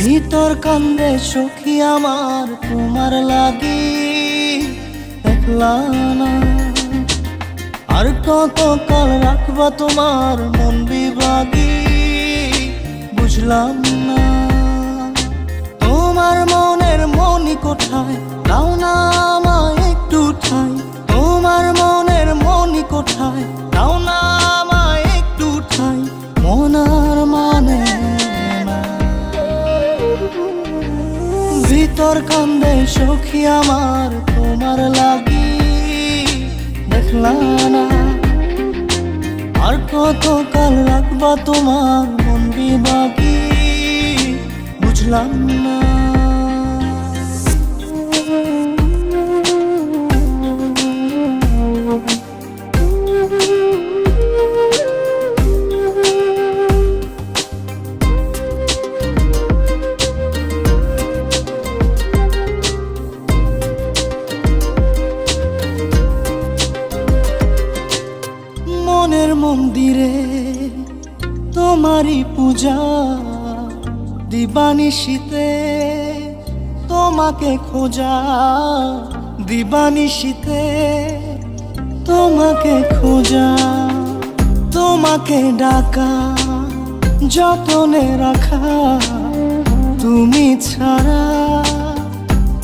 ভিতর কান্দে সখী আমার তোমার লাগি, দেখলা না আর কত কাল রাখবা তোমার মন বিভাগী, বুঝলাম না তোমার মনের মনি কোঠায়, দাও না আমায় একটু ঠাই। তোমার মনের মনি কোঠায়, দাও না আমায় একটু ঠাই। মন আর মানে না, ভিতর কান্দে সখী আমার তোমার লাগি, দেখলা না আর কত কাল রাখবা তোমার মন বিভাগী, বুঝলাম না। মনের মন্দিরে তোমারই পূজা, দিবানিশীতে তোমাকে খোঁজা, দিবানিশীতে তোমাকে খোঁজা, তোমাকে ডাকা, যতনে রাখা, তুমি ছাড়া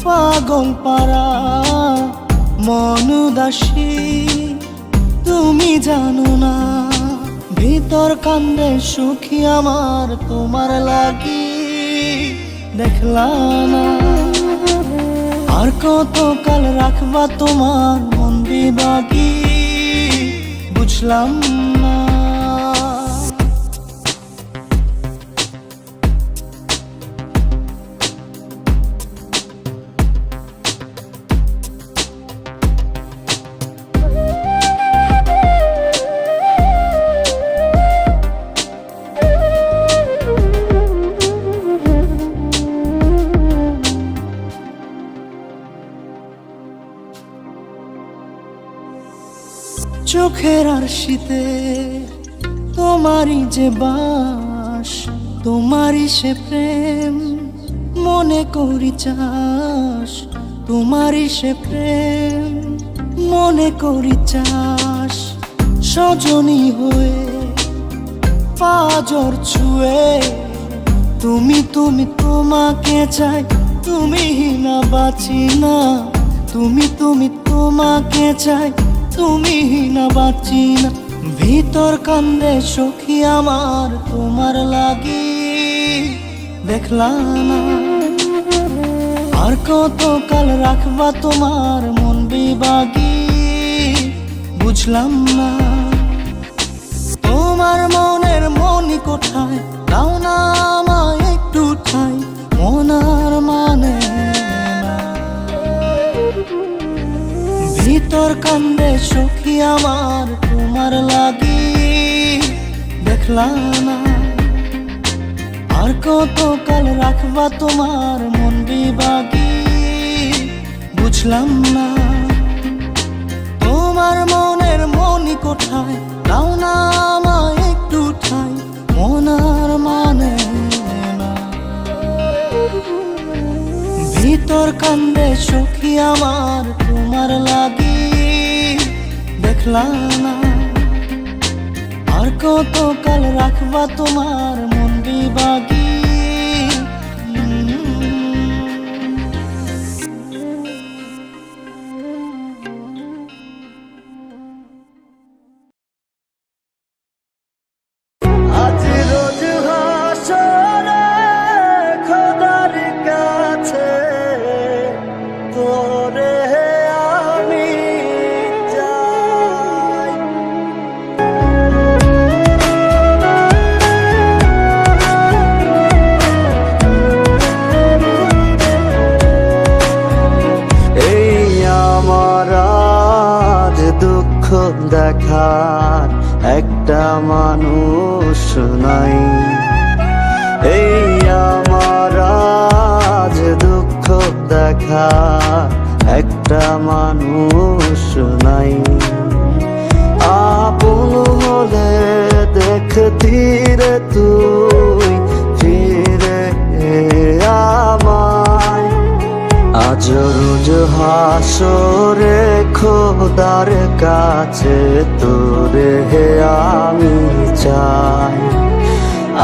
পাগল পারা মন উদাসী, তুমি জানো না ভিতর কান্দে সুখী আমার তোমার লাগি, দেখলা না আর কত কাল রাখবা তোমার মন বিভাগী, বুঝলাম না। চোখের আরশিতে তোমারই যে বাস, তোমারই সে প্রেম মনে করি চাস, তোমারই সে প্রেম মনে করি চাস। সজনী হয়ে পাজর ছুঁয়ে তুমি তুমি তোমাকে চাই, তুমি না বাঁচি না, তুমি তুমি তোমাকে চাই, তুমি না বাঁচি না। ভিতর কান্দে সখী আমার তোমার লাগি, দেখলা না আর কত কাল রাখবা তোমার মন বিভাগী, বুঝলাম না তোমার মনের মনি কোঠায়, দাও না আমায় একটু ঠাই। মন আর মানে না, ভিতর কান্দে সখী আমার তোমার লাগি, দেখলা না আর কত কাল রাখবা তোমার মন বিভাগী, বুঝলাম না তোমার মনের মনি কোঠায়, দাও না আমায় একটু ঠাই। মন আর মানে না, ভিতর কান্দে সখী আমার তোমার লাগি, দেখলা না আর কত কাল রাখবা তোমার মন বিভাগী। দেখার একটা মানুষ নাই, এই আমার আজ দুঃখ দেখার একটা মানুষ নাই। আপন হলে দেখতি রে তুই ফিরে আজ রোজ হাসরে খোদার কাছে তোরে হে আমি চাই।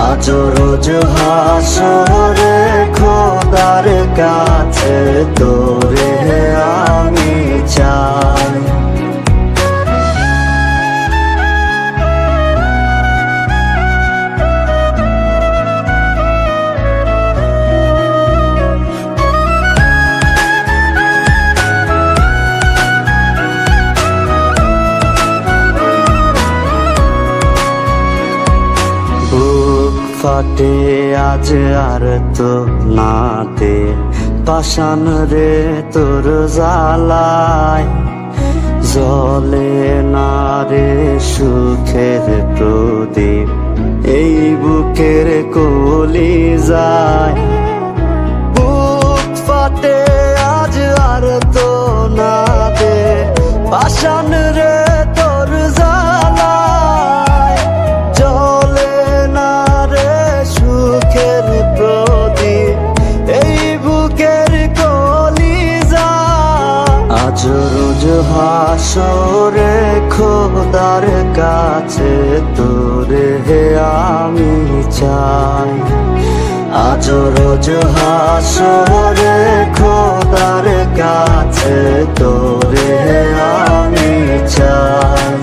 আজ রোজ হাসরে খোদার কাছে তোরে হে আমি চাই। ফাটে আজ আর তো নাতে পাষাণ রে তোর জ্বালায়, জ্বলে না রে সুখের প্রদীপ এই বুকের কলি যায়। বুক ফাটে আজ আর তো নাতে পাষাণ রে তোর জ্বালায়, জ্বলে না রে সুখের প্রদীপ এই বুকের কলিজায়। আজ রোজ হাসরে খোদার কাছে তোরে হে আমি চাই। আজ রোজ হাসরে খোদার কাছে তোরে হে আমি চাই।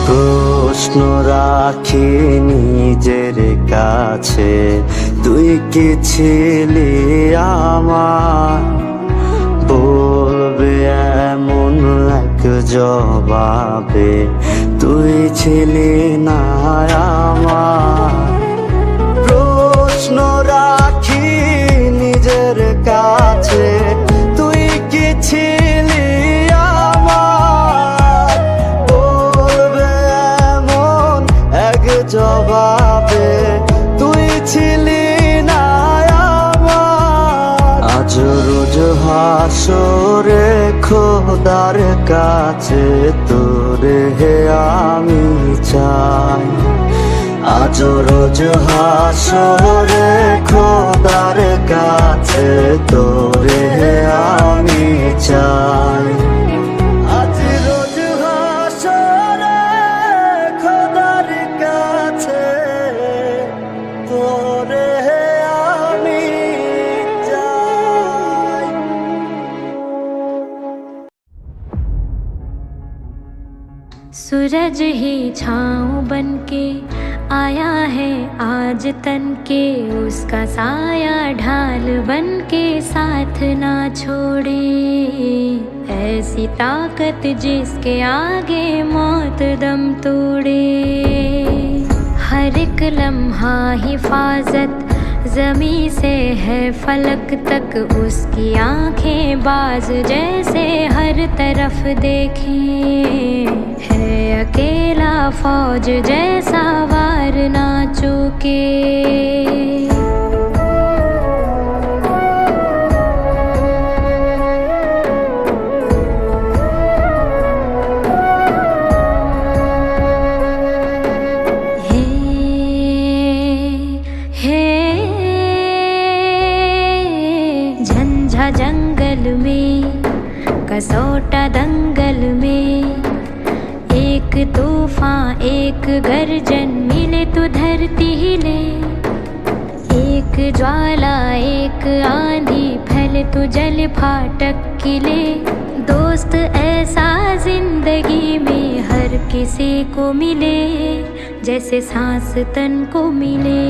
প্রশ্ন রাখি নিজের কাছে তুই কি ছিলি আমার, বলবে এমন এক জবাবে তুই ছিলি না আমার। প্রশ্ন রাখি নিজের কাছে তুই কি ছিলি আমার, বলবে এমন এক জবাবে তুই ছিলি না আমার। আজ রোজ হাসরে খোদার কাছে তোরে হে আমি চাই। আজ রোজ হাসরে খোদার কাছে তোরে হে আমি চাই। আজ রোজ হাসরে খোদার কাছে তোরে হে আমি চাই। सूरज ही छाँव बनके आया है आज तन के, उसका साया ढाल बनके साथ ना छोड़े। ऐसी ताकत जिसके आगे मौत दम तोड़े। हर एक लम्हा हिफाजत ज़मी से है फलक तक, उसकी आंखें बाज जैसे हर तरफ देखें। है अकेला फौज जैसा वार ना चूके। झंझा जंगल में कसौटा दंगल में, एक तूफान एक गर्जन मिले तो धरती हिले। एक ज्वाला एक आंधी फैले तो जल फाटक किले। दोस्त ऐसा जिंदगी में हर किसी को मिले, जैसे सांस तन को मिले।